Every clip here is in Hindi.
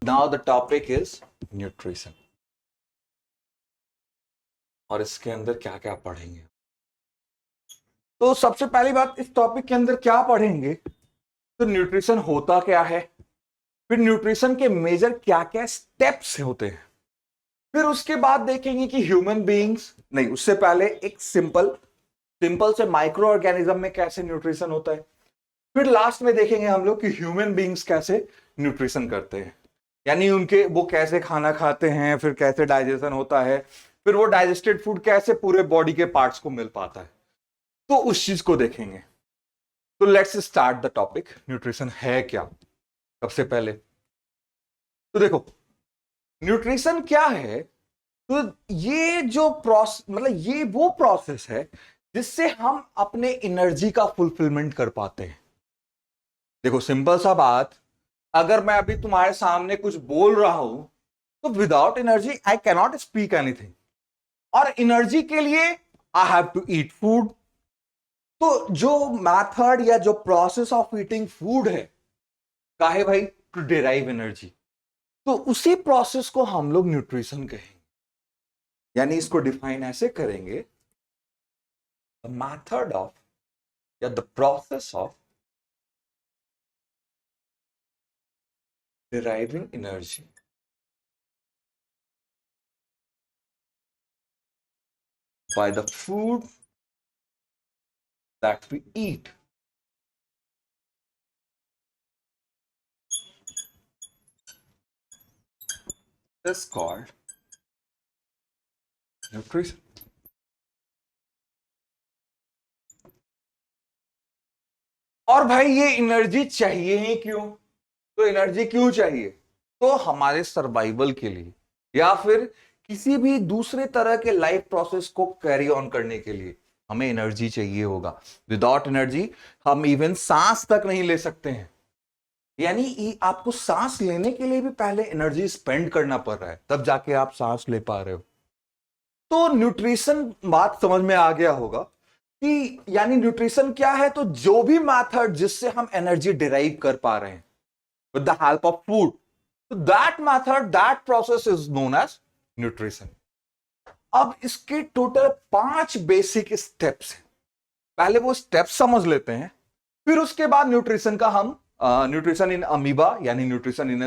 Now the topic is nutrition. और इसके अंदर क्या क्या पढ़ेंगे? तो सबसे पहली बात, इस टॉपिक के अंदर क्या पढ़ेंगे तो न्यूट्रिशन होता क्या है, फिर न्यूट्रिशन के मेजर क्या क्या स्टेप्स होते हैं, फिर उसके बाद देखेंगे कि ह्यूमन बीइंग्स नहीं, उससे पहले एक सिंपल से माइक्रो ऑर्गेनिज्म में कैसे न्यूट्रिशन होता है, फिर लास्ट में देखेंगे हम लोग कि ह्यूमन बीइंग्स कैसे न्यूट्रिशन करते हैं, यानी उनके वो कैसे खाना खाते हैं, फिर कैसे डाइजेशन होता है, फिर वो डाइजेस्टेड फूड कैसे पूरे बॉडी के पार्ट्स को मिल पाता है, तो उस चीज को देखेंगे। तो let's start the topic. Nutrition है क्या? सबसे पहले तो देखो, न्यूट्रिशन क्या है। तो ये जो प्रोसेस, मतलब ये वो प्रोसेस है जिससे हम अपने एनर्जी का फुलफिलमेंट कर पाते हैं। देखो सिंपल सा बात, अगर मैं अभी तुम्हारे सामने कुछ बोल रहा हूं तो without energy I cannot speak anything, और एनर्जी के लिए I have to eat food. तो जो मैथड या जो प्रोसेस ऑफ ईटिंग फूड है, काहे भाई, टू डिराइव एनर्जी, तो उसी प्रोसेस को हम लोग न्यूट्रिशन कहेंगे। यानी इसको डिफाइन ऐसे करेंगे, द मैथड ऑफ या the process of deriving energy by the food that we eat. Is called nutrition. और भाई ये एनर्जी चाहिए ही क्यों? तो एनर्जी क्यों चाहिए? तो हमारे सर्वाइवल के लिए या फिर किसी भी दूसरे तरह के लाइफ प्रोसेस को कैरी ऑन करने के लिए हमें एनर्जी चाहिए होगा। विदाउट एनर्जी हम इवन सांस तक नहीं ले सकते हैं। यानी आपको सांस लेने के लिए भी पहले एनर्जी स्पेंड करना पड़ रहा है, तब जाके आप सांस ले पा रहे हो। तो न्यूट्रिशन बात समझ में आ गया होगा कि यानी न्यूट्रिशन क्या है। तो जो भी मेथड जिससे हम एनर्जी डिराइव कर पा रहे हैं with the help of food, so that method, that process is known as nutrition. अब इसके टोटल 5 बेसिक स्टेप्स हैं। पहले वो स्टेप्स समझ लेते हैं, फिर उसके बाद न्यूट्रिशन का हम न्यूट्रिशन इन अमीबा यानी न्यूट्रिशन इन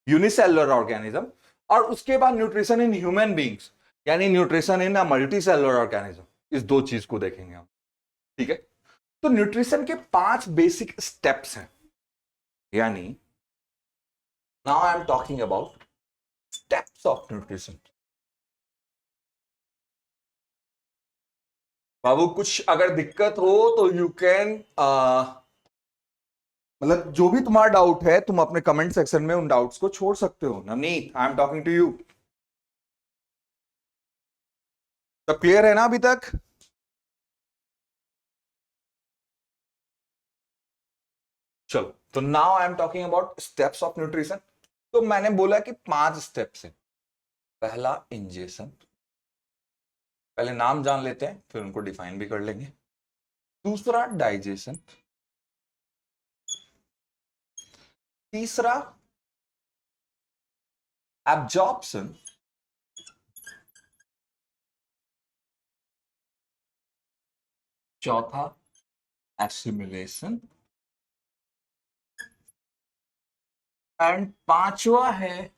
यूनिसेलुलर ऑर्गेनिज्म, और उसके बाद न्यूट्रिशन इन ह्यूमन बींग्स यानी nutrition in multi cellular organism. इस दो चीज को देखेंगे हम, ठीक है। तो न्यूट्रिशन के 5 बेसिक स्टेप्स हैं। यानी now I am talking about steps of nutrition. बाबू कुछ अगर दिक्कत हो तो यू कैन मतलब जो भी तुम्हारा डाउट है तुम अपने कमेंट सेक्शन में उन डाउट्स को छोड़ सकते हो। Navneet, I am talking to you. सब क्लियर है ना अभी तक? चलो, तो now I am talking about steps of nutrition. तो मैंने बोला कि 5 स्टेप्स हैं। पहला इंजेशन, पहले नाम जान लेते हैं फिर उनको डिफाइन भी कर लेंगे। दूसरा डाइजेशन, तीसरा एब्जॉर्प्शन, चौथा एसिमिलेशन, एंड पांचवा है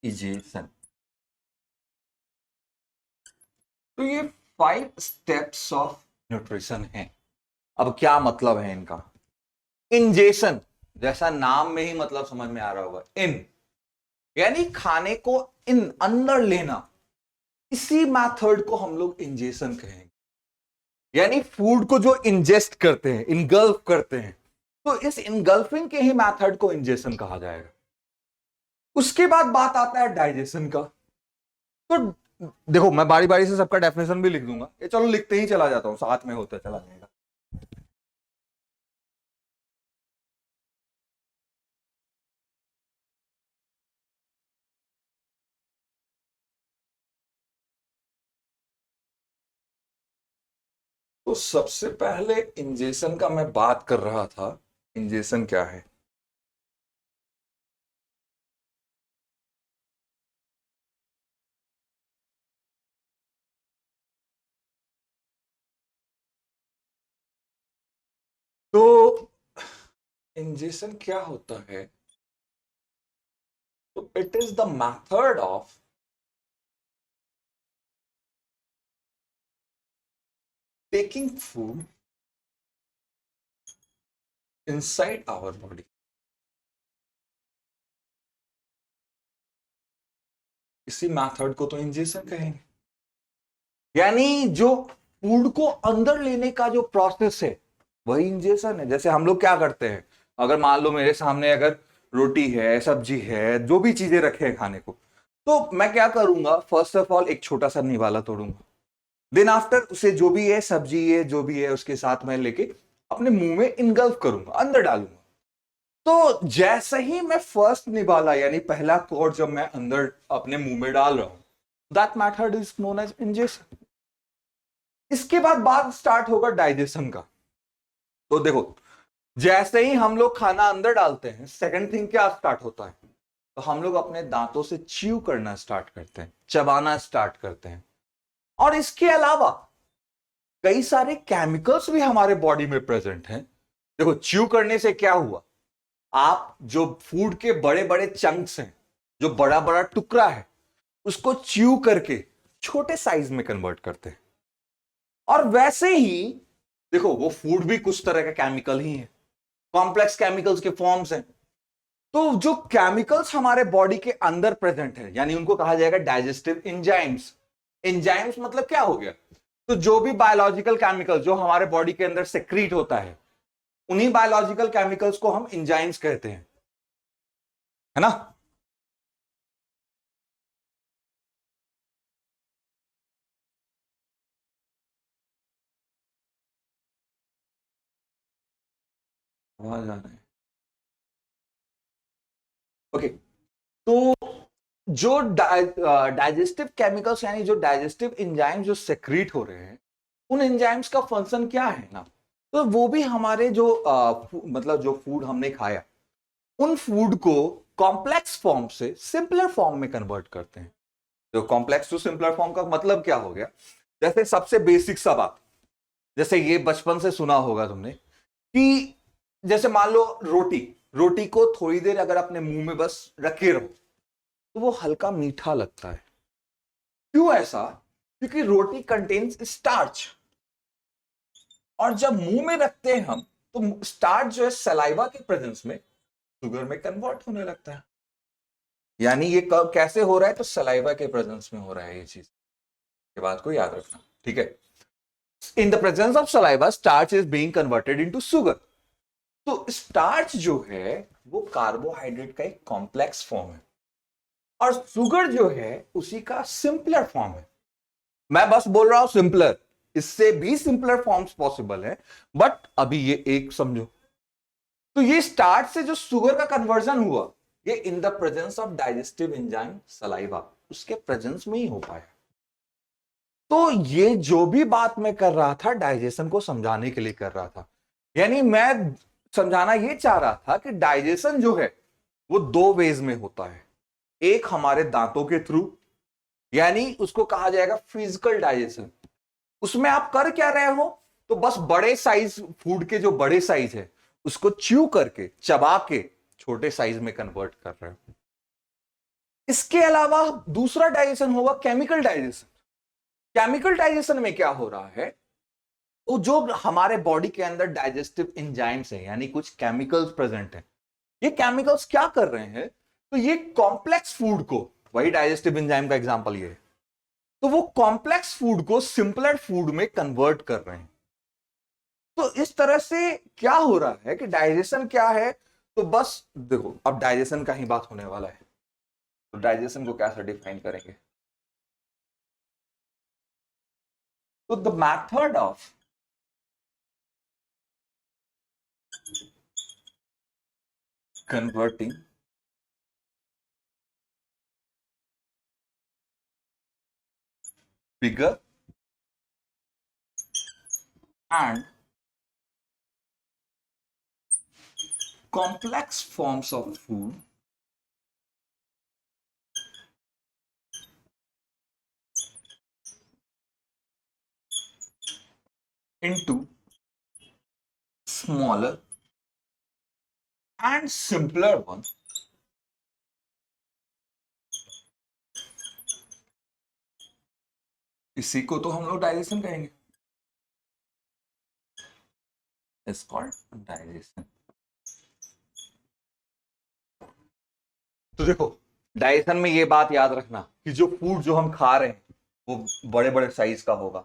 इजेशन। तो ये 5 स्टेप्स ऑफ न्यूट्रिशन है। अब क्या मतलब है इनका? इंजेशन, जैसा नाम में ही मतलब समझ में आ रहा होगा, इन यानी खाने को इन अंदर लेना, इसी मेथड को हम लोग इंजेशन कहेंगे। यानी फूड को जो इंजेस्ट करते हैं, इनगल्फ करते हैं, तो इस इनगल्फिंग के ही मेथड को इंजेशन कहा जाएगा। उसके बाद बात आता है डाइजेशन का। तो देखो मैं बारी बारी से सबका डेफिनेशन भी लिख दूंगा, ये चलो लिखते ही चला जाता हूं, साथ में होता चला जाएगा। तो सबसे पहले इंजेशन का मैं बात कर रहा था। इंजेशन क्या है? तो इंजेक्शन क्या होता है? तो it is the method of taking food inside our body. इसी मेथड को तो इंजेक्शन कहेंगे। यानी जो फूड को अंदर लेने का जो प्रोसेस है वही इंजेक्शन है। जैसे हम लोग क्या करते हैं, अगर मान लो मेरे सामने अगर रोटी है, सब्जी है, जो भी चीजें रखे हैं खाने को, तो मैं क्या करूंगा, फर्स्ट ऑफ ऑल एक छोटा सा निवाला तोड़ूंगा। देन आफ्टर उसे जो भी है, सब्जी है जो भी है, उसके साथ मैं लेके अपने मुंह में इनगल्फ करूंगा, अंदर डालूंगा। तो जैसे ही मैं फर्स्ट निवाला यानी पहला कोड जब मैं अंदर अपने मुंह में डाल रहा हूं, that method is known as ingestion. इसके बाद बात स्टार्ट होगा डाइजेशन का। तो देखो, जैसे ही हम लोग खाना अंदर डालते हैं, सेकंड थिंग क्या स्टार्ट होता है? तो हम लोग अपने दांतों से च्यू करना स्टार्ट करते हैं, चबाना स्टार्ट करते हैं। और इसके अलावा कई सारे केमिकल्स भी हमारे बॉडी में प्रेजेंट हैं। देखो, च्यू करने से क्या हुआ, आप जो फूड के बड़े बड़े चंक्स हैं, जो बड़ा बड़ा टुकड़ा है, उसको च्यू करके छोटे साइज में कन्वर्ट करते हैं। और वैसे ही देखो, वो फूड भी कुछ तरह का केमिकल ही है, कॉम्प्लेक्स केमिकल्स के फॉर्म्स हैं। तो जो केमिकल्स हमारे बॉडी के अंदर प्रेजेंट है, यानी उनको कहा जाएगा डाइजेस्टिव एंजाइम्स। एंजाइम्स मतलब क्या हो गया? तो जो भी बायोलॉजिकल केमिकल जो हमारे बॉडी के अंदर सेक्रीट होता है, उन्हीं बायोलॉजिकल केमिकल्स को हम एंजाइम्स कहते हैं, है ना? आवाज आ रहा है? ओके। तो जो डाइजेस्टिव केमिकल्स यानी जो डाइजेस्टिव एंजाइम्स जो सेक्रीट हो रहे हैं, उन एंजाइम्स का फंक्शन क्या है ना, तो वो भी हमारे जो मतलब जो फूड हमने खाया, उन फूड को कॉम्प्लेक्स फॉर्म से सिंपलर फॉर्म में कन्वर्ट करते हैं। तो कॉम्प्लेक्स टू सिंपलर फॉर्म का मतलब क्या हो गया? जैसे सबसे बेसिक सा बात, जैसे ये बचपन से सुना होगा तुमने कि जैसे मान लो रोटी, रोटी को थोड़ी देर अगर अपने मुंह में बस रखे रहो तो वो हल्का मीठा लगता है। क्यों ऐसा? क्योंकि रोटी कंटेन्स स्टार्च, और जब मुंह में रखते हैं हम, तो स्टार्च जो है सलाइवा के प्रेजेंस में शुगर में कन्वर्ट होने लगता है। यानी ये कैसे हो रहा है? तो सलाइवा के प्रेजेंस में हो रहा है ये चीज। ये बात को याद रखना, ठीक है? In the presence of saliva starch is being converted into sugar. तो स्टार्च जो है वो कार्बोहाइड्रेट का एक कॉम्प्लेक्स फॉर्म है, और शुगर जो है उसी का सिंपलर फॉर्म है। मैं बस बोल रहा हूं सिंपलर, इससे भी सिंपलर फॉर्म्स पॉसिबल है, बट अभी ये एक समझो। तो ये स्टार्च से जो शुगर का कन्वर्जन हुआ, ये in the presence of digestive enzyme saliva, उसके प्रेजेंस में ही हो पाया। तो ये जो भी बात मैं कर रहा था डाइजेशन को समझाने के लिए कर रहा था। यानी मैं समझाना ये चाह रहा था कि डाइजेशन जो है वो दो वेज में होता है। एक हमारे दांतों के थ्रू, यानी उसको कहा जाएगा फिजिकल डाइजेशन। उसमें आप कर क्या रहे हो? तो बस बड़े साइज फूड के जो बड़े साइज है उसको च्यू करके, चबा के छोटे साइज में कन्वर्ट कर रहे हो। इसके अलावा दूसरा डाइजेशन होगा केमिकल डाइजेशन। केमिकल डाइजेशन में क्या हो रहा है? तो जो हमारे बॉडी के अंदर डाइजेस्टिव एंजाइम्स है, यानी कुछ केमिकल्स प्रेजेंट है, ये केमिकल्स क्या कर रहे हैं? तो ये कॉम्प्लेक्स फूड को, वही डाइजेस्टिव एंजाइम का एग्जांपल ये है, तो वो कॉम्प्लेक्स फूड को सिंपलर फूड में कन्वर्ट कर रहे हैं। तो इस तरह से क्या हो रहा है कि डाइजेशन क्या है? तो बस देखो, अब डाइजेशन का ही बात होने वाला है। तो डाइजेशन को कैसे डिफाइन करेंगे? तो the method of converting bigger and complex forms of food into smaller and simpler one इसी को तो हम लोग डाइजेशन कहेंगे, इज कॉल्ड डाइजेशन। तो देखो डाइजेशन में ये बात याद रखना कि जो फूड जो हम खा रहे हैं वो बड़े बड़े साइज का होगा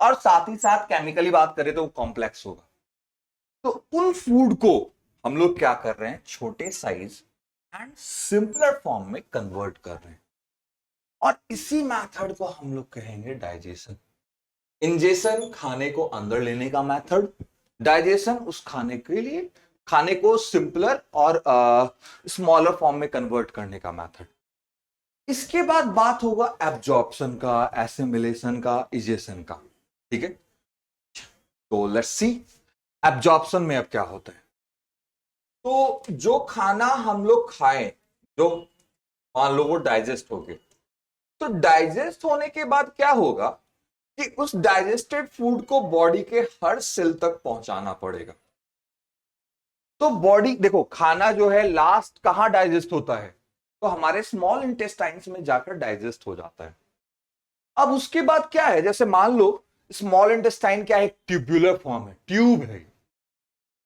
और साथ ही साथ केमिकली बात करें तो वो कॉम्प्लेक्स होगा। तो उन फूड को हम लोग क्या कर रहे हैं, छोटे साइज एंड सिंपलर फॉर्म में कन्वर्ट कर रहे हैं और इसी मेथड को हम लोग कहेंगे डाइजेशन। इंजेशन खाने को अंदर लेने का मेथड, डाइजेशन उस खाने के लिए खाने को सिंपलर और स्मॉलर फॉर्म में कन्वर्ट करने का मेथड। इसके बाद बात होगा एब्जॉर्प्शन का, एसिमिलेशन का, इजेशन का। ठीक है, तो लेट्स सी एब्जॉर्प्शन में अब क्या होता है। तो जो खाना हम लोग खाएं, जो मान लो वो डाइजेस्ट हो गया, तो डाइजेस्ट होने के बाद क्या होगा कि उस डाइजेस्टेड फूड को बॉडी के हर सेल तक पहुंचाना पड़ेगा। तो बॉडी देखो खाना जो है लास्ट कहां डाइजेस्ट होता है, तो हमारे स्मॉल इंटेस्टाइन्स में जाकर डाइजेस्ट हो जाता है। अब उसके बाद क्या है, जैसे मान लो स्मॉल इंटेस्टाइन क्या है, ट्यूब्यूलर फॉर्म है, ट्यूब है,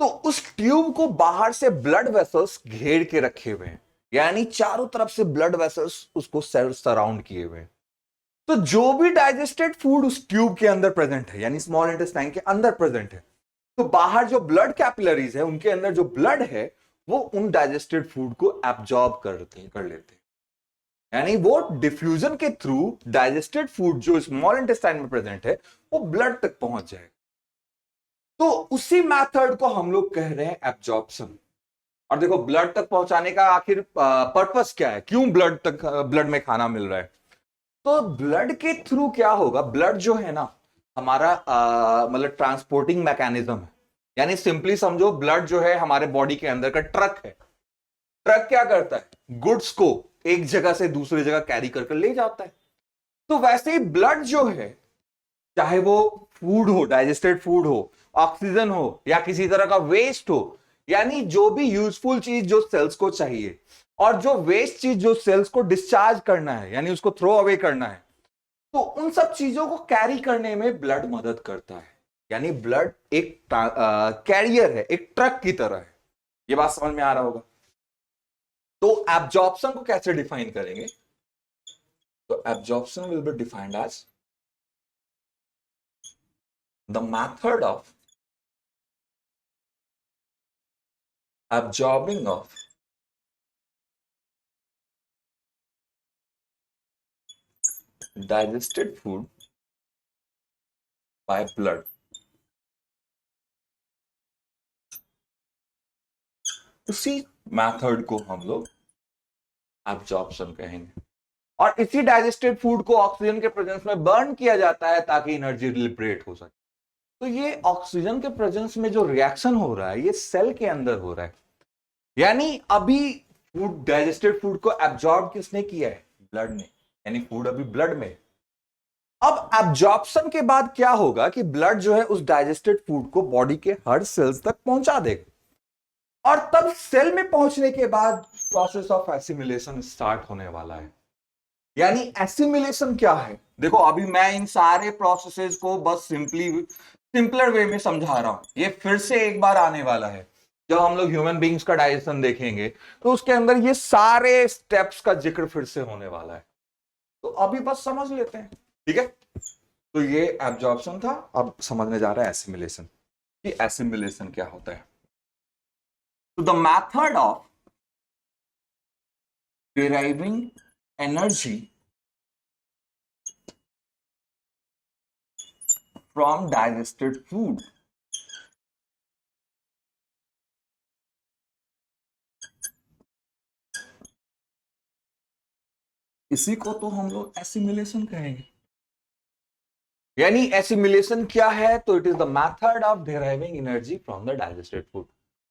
तो उस ट्यूब को बाहर से ब्लड वेसल्स घेर के रखे हुए हैं, यानी चारों तरफ से ब्लड वेसल्स उसको सराउंड किए हुए हैं। तो जो भी डाइजेस्टेड फूड उस ट्यूब के अंदर प्रेजेंट है, यानी स्मॉल इंटेस्टाइन के अंदर प्रेजेंट है, तो बाहर जो ब्लड कैपिलरीज है उनके अंदर जो ब्लड है वो उन डाइजेस्टेड फूड को एब्जॉर्ब कर लेते हैं, यानी वो डिफ्यूजन के थ्रू डाइजेस्टेड फूड जो स्मॉल इंटेस्टाइन में प्रेजेंट है वो ब्लड तक पहुंच जाएगा। तो उसी मेथड को हम लोग कह रहे हैं एब्जॉर्प्शन। और देखो ब्लड तक पहुंचाने का आखिर पर्पस क्या है, क्यों ब्लड में खाना मिल रहा है। तो ब्लड के थ्रू क्या होगा, ब्लड जो है ना हमारा मतलब ट्रांसपोर्टिंग मैकेनिज्म है, यानी सिंपली समझो ब्लड जो है हमारे बॉडी के अंदर का ट्रक है। ट्रक क्या करता है, गुड्स को एक जगह से दूसरी जगह कैरी करके ले जाता है। तो वैसे ही ब्लड जो है, चाहे वो फूड हो, डाइजेस्टेड फूड हो, ऑक्सीजन हो या किसी तरह का वेस्ट हो, यानी जो भी यूजफुल चीज जो सेल्स को चाहिए और जो वेस्ट चीज जो सेल्स को डिस्चार्ज करना है, यानी उसको थ्रो अवे करना है, तो उन सब चीजों को कैरी करने में ब्लड मदद करता है। यानी ब्लड एक कैरियर है, एक ट्रक की तरह है। ये बात समझ में आ रहा होगा। तो एब्जॉर्प्शन को कैसे डिफाइन करेंगे, तो absorption will be defined as the method of absorbing of digested food by blood। उसी मेथड को हम लोग एब्जॉर्प्शन कहेंगे। और इसी डाइजेस्टेड फूड को ऑक्सीजन के प्रेजेंस में बर्न किया जाता है ताकि एनर्जी लिबरेट हो सके। तो ये ऑक्सीजन के प्रेजेंस में जो रिएक्शन हो रहा है ये सेल के अंदर हो रहा है, यानी अभी फूड डाइजेस्टेड फूड को एब्जॉर्ब किसने किया है, ब्लड ने, यानी फूड अभी ब्लड में। अब एब्जॉर्प्शन के बाद क्या होगा कि ब्लड जो है उस डाइजेस्टेड फूड को बॉडी के हर सेल्स तक पहुंचा देगा और तब सेल में पहुंचने के बाद प्रोसेस ऑफ एसिमिलेशन स्टार्ट होने वाला है। यानी एसिमिलेशन क्या है, देखो अभी मैं इन सारे प्रोसेसेस को बस सिंपलर वे में समझा रहा हूं। ये फिर से एक बार आने वाला है जब हम लोग ह्यूमन बींग्स का डाइजेशन देखेंगे तो उसके अंदर ये सारे स्टेप्स का जिक्र फिर से होने वाला है। तो अभी बस समझ लेते हैं, ठीक है। तो ये एब्जॉर्प्शन था, अब समझने जा रहा है एसिमिलेशन कि एसिमिलेशन क्या होता है। तो the method of deriving energy from digested food इसी को तो हम लोग एसिमिलेशन कहेंगे। यानी एसिमिलेशन क्या है, तो it is the method of deriving energy from the digested food.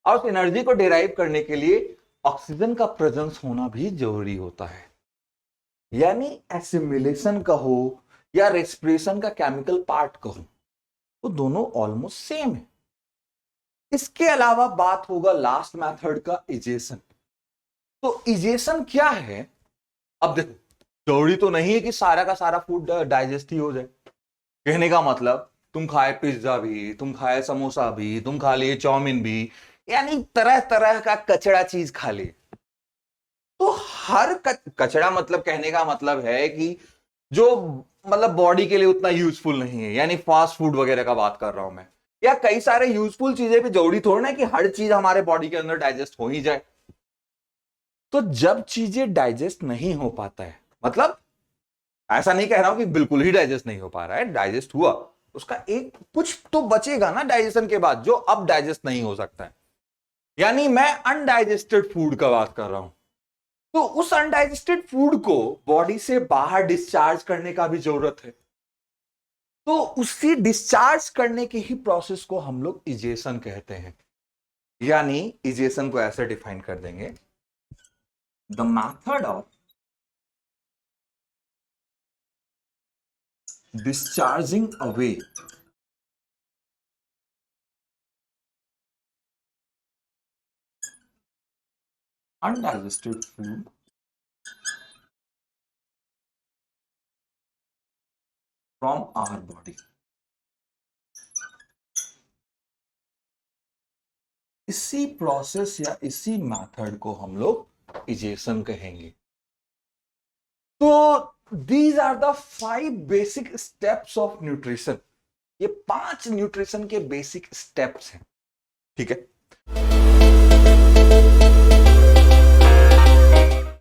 और उस एनर्जी को डिराइव करने के लिए ऑक्सीजन का प्रेजेंस होना भी जरूरी होता है। यानी एसिमिलेशन कहो या रेस्पिरेशन का केमिकल पार्ट कहो, तो दोनों ऑलमोस्ट सेम है। इसके अलावा बात होगा लास्ट मेथड का, इजेशन। तो इजेशन क्या है? अब देखो, जरूरी तो नहीं है कि सारा का सारा फूड डाइजेस्ट ही हो जाए। कहने का मतलब, तुम खाए पिज्जा भी, तुम खाए समोसा भी, तुम खा लिए चाउमीन भी, यानी तरह तरह का कचड़ा चीज खा लिए। तो हर कचड़ा मतलब, कहने का मतलब है कि जो मतलब बॉडी के लिए उतना यूजफुल नहीं है, यानी फास्ट फूड वगैरह का बात कर रहा हूं मैं, या कई सारे यूजफुल चीजें भी जरूरी थोड़ी ना कि हर चीज हमारे बॉडी के अंदर डाइजेस्ट हो ही जाए। तो जब चीजें डाइजेस्ट नहीं हो पाता है, मतलब ऐसा नहीं कह रहा हूं कि बिल्कुल ही डाइजेस्ट नहीं हो पा रहा है, डाइजेस्ट हुआ, उसका एक कुछ तो बचेगा ना डाइजेशन के बाद, जो अब डाइजेस्ट नहीं हो सकता है। यानी मैं अनडाइजेस्टेड फूड का बात कर रहा हूं। तो उस अनडाइजेस्टेड फूड को बॉडी से बाहर डिस्चार्ज करने का भी जरूरत है। तो उसी डिस्चार्ज करने की ही प्रोसेस को हम लोग इजेशन कहते हैं। यानी इजेशन को ऐसे डिफाइन कर देंगे, the method of discharging away undigested food from our body। इसी प्रोसेस या इसी मेथड को हम लोग इजेशन कहेंगे। तो these are the 5 basic steps of nutrition. ये 5 न्यूट्रिशन के बेसिक स्टेप्स हैं, ठीक है।